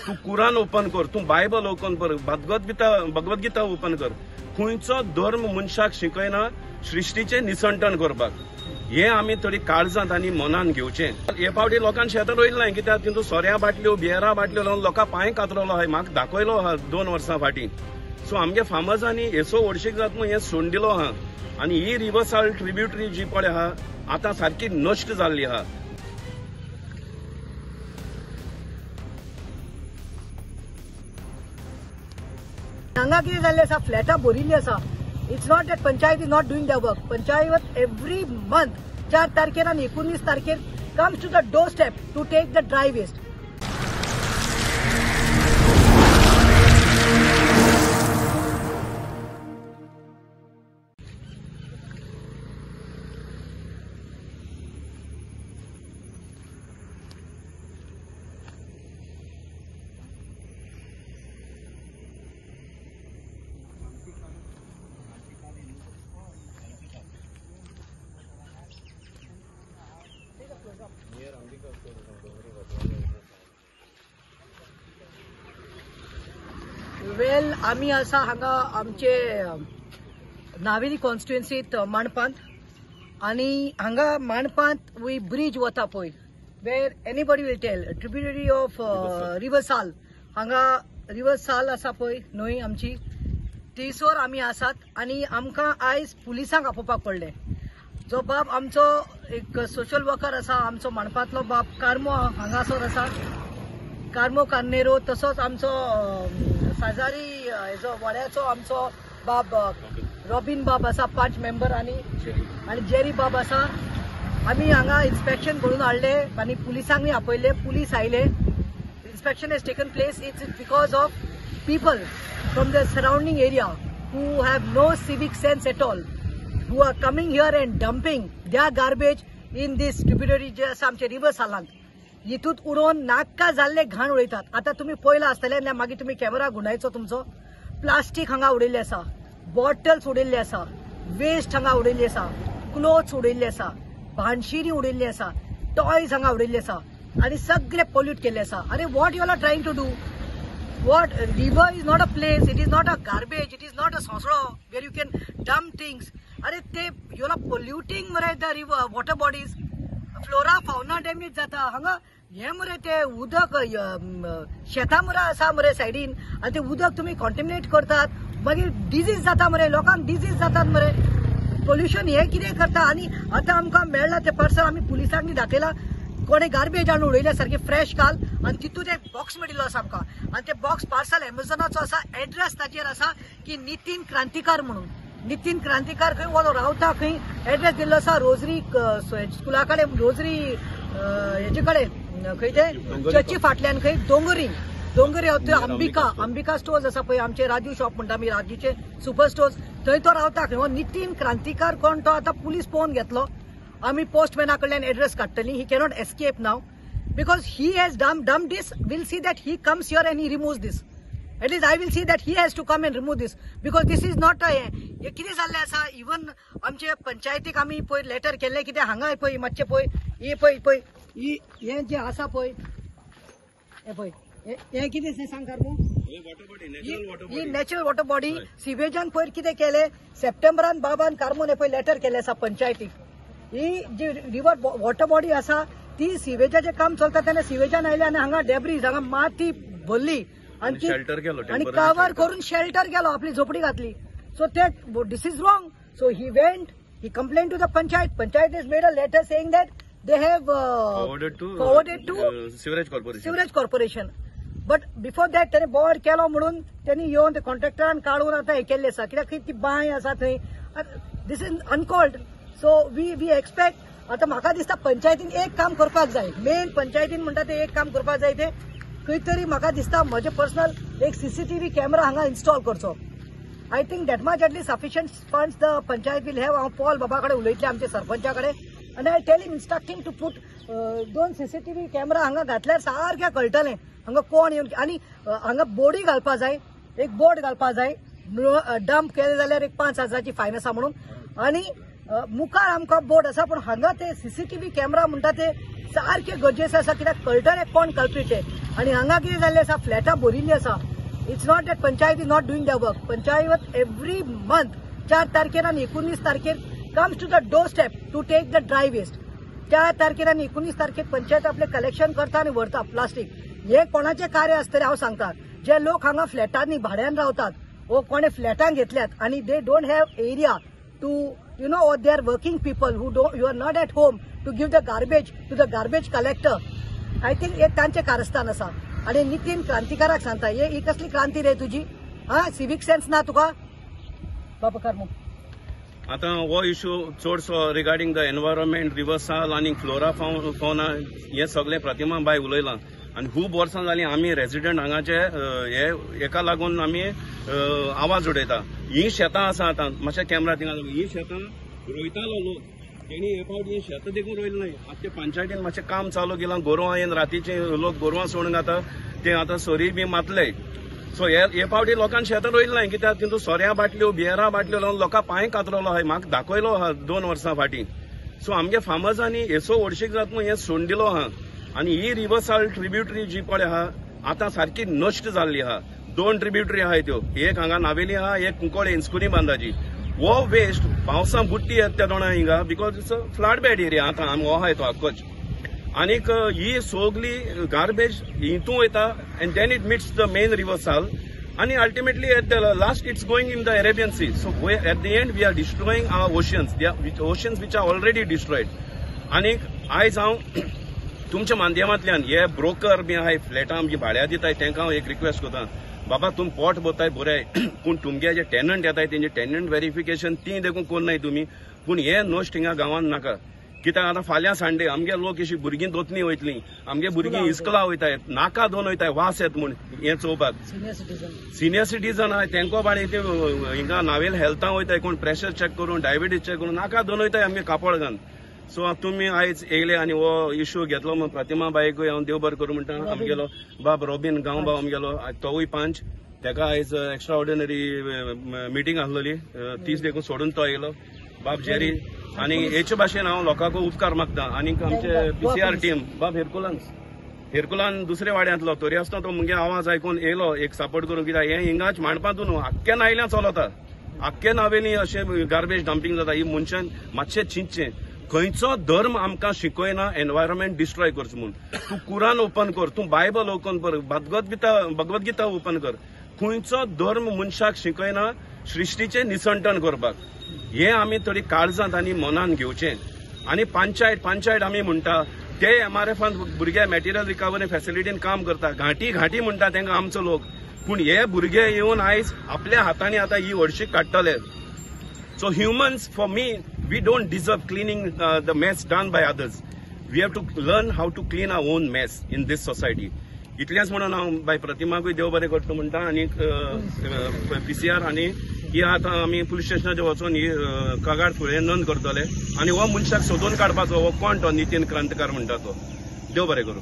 तू Quran open कर, तू Bible open कर, Bhagavad Gita open कर, खंयचो धर्म मनशाक शिकयना सृष्टीचे निसंटन करपाक. हे आमी थोडी काळजांत आनी मनान घेवचे. हे फावटी लोकांनी शेतां रोयलें ना, कित्याक तितून सोऱ्या बाटल्यो बियरा बाटल्यो लावन लोकां पांय कातरलो आहा, म्हाका दाखयलो आहा 2 वर्सां फाटीं. सो आमगे फार्मर्सांनी हेसो वर्शीक जात म्हूण हें सोडून दिलो आहा. आनी ही रिवर्सल ट्रिब्युटरी जी पळय आहा आतां सारकी नश्ट जाल्ली आहा. हांगा कितें जाल्लें आसा, फ्लॅटां भरिल्लीं आसा. It's not that panchayat is not doing the work. Panchayat every month 4 तारखेर आनी 19 तारखेर comes to the door step to take the dry waste. Well, आम्ही असा हांगा आमचे नावेली कॉन्स्टिट्युएन्सीत माणपांत, आणि हांगा माणपांत वी ब्रिज वता पळय, where anybody will tell tributary of river Sal. हांगा रिवर साल आसा पळय न्हंय आमची, थंयसर आमी आसात. आनी आमकां आयज पुलिसांक आपोवपाक पडलें. जो बाब आमचो एक सोशल वर्कर आसा, आमचो माणपांतलो बाब कार्मो हांगासर आसा, कार्मो कार्नेरो. तसोच आमचो साजारी हेजो वड्याचो आमचो बाब रॉबिन बाब आसा, 5 मेंबर, आनी जेरी बाब आसा. आमी हांगा इन्स्पेक्शन करून हाडले आनी पुलिसांनी आपयले. पुलीस आयले. Inspection has taken place. It's because of people from the surrounding area who have no civic sense at all, who are coming here and dumping their garbage in this tributary जे आसा आमचे river सालांत. हितूत उडोवन नाका जाल्ले घाण उडयतात. आता तुम्ही पळयला आसतले, मागीर तुम्ही कॅमेरा घुंडायचो तुमचो. प्लास्टीक हांगा उडयल्ले आसा, बॉटल्स उडयल्ले आसा, वेस्ट हांगा उडयल्ली आसा, क्लोथ्स उडयल्ले आसा, भानशिरी उडयल्ली आसा, टॉयज हांगा उडयल्ले आसा, आनी सगळे पोल्यूट केल्ले आसा. अरे what you are trying to do? What? River is not a place, it is not a garbage, it is not a sosro where you can dump things. अरे ते you are polluting मरे the river, water bodies, flora fauna damage जाता. हांगा हे मरे ते उदक शेता मरे आसा मरे सायडीन, आनी ते उदक तुम्ही कॉन्टॅमिनेट करतात, मागीर डिजीज जाता मरे, लोकांक डिजीज जातात मरे. पोल्युशन हे कितें करता. आनी आतां आमकां मेळ्ळा ते पार्सल, आमी पुलिसांनी दाखयला, कोणे गार्बेज हाडून उडयल्या सारखे फ्रेश काल, आनी तितून एक बॉक्स मेळिल्लो आसा आमकां. आनी ते बॉक्स पार्सल एमेझॉनाचो आसा. एड्रेस ताचेर आसा की नितीन क्रांतिकार म्हणून. नितीन क्रांतिकार खंय वो रावता, खंय एड्रेस दिल्लो आसा रोजरी स्कुला कडेन, रोजरी हेजे कडेन, खंय ते चर्ची फाटल्यान, खंय दोंगरी अंबिका स्टोर्स आसा पळय, आमचे राजू शॉप म्हणटा आमी, राजूचे सुपर स्टोर्स, थंय तो रावता. खंय हो नितीन क्रांतिकार कोण तो आतां पुलीस पळोवन घेतलो. आमी पोस्टमॅना कडल्यान एड्रेस काडटली. He cannot escape now because he has dumped this. We'll see that he comes here and he removes this. At least I will see that he has to come and remove this, because this is not a हे कितें जाल्लें आसा. Even आमचे पंचायतीक आमी पळय letter केल्ले, कितें हांगा पळय मातशें पळय, हे पळय हे जे आसा पळय, हे पळय हे कितें सांग कार्मो, ही नॅचरल वॉटर बॉडी. सिवेजान पयर कितें केलें, सप्टेंबरान बाबान कार्मोन पळय लेटर केल्लें आसा पंचायतीक. ही जी रिवर वॉटर बॉडी आसा ती सिवेजाचें काम चलता तेन्ना सिवेजान आयले आनी हांगा डेब्रीज, हांगा माती भरली आनी कवर करून शेल्टर केलो, आपली झोपडी घातली. सो ते this is wrong. So he went, he complain to the panchayat. Panchayat is made a letter saying that they have forwarded to sewerage corporation. But before that त्याने बोर्ड केलो म्हणून त्यांनी येवन ते कॉन्ट्रॅक्टरान काडून आतां हे केल्ले आसा, कित्याक ती बांय आसा थंय. This is uncalled. So we expect. आता म्हाका दिसता पंचायतीन एक काम करपाक जाय. मेन पंचायतीन म्हणटा ते एक काम करपाक जाय, ते खंय तरी म्हाका दिसता म्हजे पर्सनल एक सीसीटीव्ही कॅमेरा हांगा इन्स्टॉल करचो. I think that much at least sufficient funds the panchayat will have. हांव पॉल बाबा कडेन उलयतलें, आमच्या सरपंचा कडेन, आनी I tell him, instruct him to put 2 CCTV camera हांगा घातल्यार सारकें कळटलें हांगा कोण येवन. आनी हांगा बोर्डी घालपा जाय, एक बोर्ड घालपा जाय, डंप केले जाल्यार एक 5,000ची फायन आसा म्हणून. आनी मुखार आमकां बोर्ड आसा, पण हांगा ते सीसीटीव्ही कॅमेरा म्हणटा ते सारखे गरजेचे आसा, कित्याक कळटलें कोण कल्प्रीट. आणि हांगा कितें जाल्लें आसा फ्लॅटां भरिल्लीं आसा. It's not that panchayat is not doing the work. Panchayat every month 4 तारखेर आणि 19 तारखेर comes to the door step to take the dry waste. 4 तारखेर आणि 19 तारखेर पंचायत आपले कलेक्शन करता आणि व्हरता प्लास्टीक. हे कोणाचे कार्य असतले हांव सांगता. जे लोक हांगा फ्लॅटांनी भाड्यान रावतात वो कोणे फ्लॅटां घेतल्यात आणि they don't have area to or they are working people who are not at home to give the garbage to the garbage collector. I think हे तांचे कारस्थान आसा. आणि नितीन क्रांतिकाराक सांगता ही कसली क्रांती रे तुजी. सिविक सेन्स ना तुका बाबा कर्म. आता हो इश्यू चडसो रिगार्डिंग द एनवायरमेंट रिवर्सल आणि फ्लोरा फौना हे सगळे प्रतिमा बाय उलयलां. आणि खूब वर्सां जालीं आमी रेसिडेंट हांगाचे हेका लागून आमी आवाज उडयता. ही शेतां आसा आतां मातशें कॅमेरा थिंगा ही शेतां रोयतालो लोक तेणी हे फावटी शेतां देखून रोयले न्हय. आतां पंचायतीन मातशें काम चालू केलां. गोरवां येवन रातीचे लोक गोरवां सोडून घाता ते आतां सोरी बी मातले. सो हे फावटी लोकांनी शेतां रोयले न्हय कित्याक तितून सोऱ्या बाटल्यो बियरा बाटल्यो लावन लोकां पांय कातरलो आहाय. म्हाका दाखयलो आहा 2 वर्सां फाटीं. सो आमगे फार्मर्सांनी हेसो व्हडशीक जाता म्हूण हें सोडून दिलो आहा. आणि ही रिवर्सल ट्रिब्युटरी जी पळय आहा आतां सारकी नश्ट जाल्ली आहा. 2 ट्रिब्युटरी आहाय त्यो. एक हांगा नावेली आहा एक कुंकोळे इन्स्कुनी बांदाची. वो वेस्ट पावसां बुट्टी येता त्या दोना हिंगा because it's a flood bed area आतां आमी हो आहाय तो आख्खोच. आनीक ही सगली गार्बेज हितूं वयता and then it meets the main reversal आणि ultimately at the last it's going in the Arabian sea. So at the end we are destroying our oceans which are already destroyed. आनीक आयज हांव तुमच्या माध्यमांतल्यान हे broker बी आहाय फ्लॅटां बी भाड्या दिताय तांकां हांव एक रिक्वेस्ट करता. बाबा तुम पोट भरताय बरें पूण तुमगे जे टेनंट येताय तेंचे टेनंट व्हेरिफिकेशन ती देखून कोन्नाय तुमी. पूण हे नोस्ट हिंगा गांवांत नाका. कित्याक आतां फाल्यां संडे आमगे लोक अशी भुरगीं दोतनी वयतलीं आमगे भुरगीं इस्कॉला वयताय नाका दोन वयताय वास येता म्हूण हें चोवपाक. सिनियर सिटीजन आहाय तेंको बाळे ते हिंगा नावेल हेल्थां वयताय कोण प्रेशर चॅक करून डायबिटीज चॅक करून नाका दोन वयताय आमगे कापड घालून. सो तुमी आयज येयले आनी हो इश्यू घेतलो म्हूण प्रतिमा बायकूय हांव देव बरें करूं म्हणटा. आमगेलो बाब रॉबिन गांव बाब आमगेलो तोवूय पंच तेका आयज एक्स्ट्रा ऑर्डिनरी मिटींग आसलोली 30 देखून सोडून तो येयलो. बाब जेरी आनी हेचे भाशेन हांव लोकांक उपकार मागता. आनीक आमचे PCR टीम बाब हेरकुलान दुसरे वाड्यांतलो तरी आसतना तो मुगे आवाज आयकून येयलो एक सपोर्ट करूंक. कित्याक हें हिंगाच माणपातून न्हू आख्ख्या नायल्यां चलता. आख्ख्या नावेली अशें गार्बेज डंपिंग जाता. ही मनशान मातशें चिंतचें. खंयचो धर्म आमकां शिकयना एनवायरमेंट डिस्ट्रॉय करचो म्हूण. तूं कुरान ओपन कर तूं बायबल ओपन कर भगवद्गीता ओपन कर. खंयचो धर्म मनशाक शिकयना सृश्टीचें निसंटन करपाक. हे आमी थोडी काळजांत आनी मनान घेवचें. आनी पंचायत आमी म्हणटा ते MRFान भुरगे मॅटेरियल रिकवरी फॅसिलिटीन काम करता. घाटी म्हणटा तांकां आमचो लोक. पूण हे भुरगे येवन आयज आपल्या हातांनी आतां ही व्हडशी काडटले. So humans, for me, we don't deserve cleaning the mess done by others. We have to learn how to clean our own mess in this society. इतलेंच म्हणून हांव बाय प्रतिमाकूय देव बरें करता म्हणटा. आनी PCR आनी ही आतां आमी पुलीस स्टेशनाचेर वचून ही कागाळ फुडें नोंद करतले. आनी हो मनशाक सोदून काडपाचो हो कोण तो नितीन क्रांतिकार म्हणटा तो. देव बरें करूं.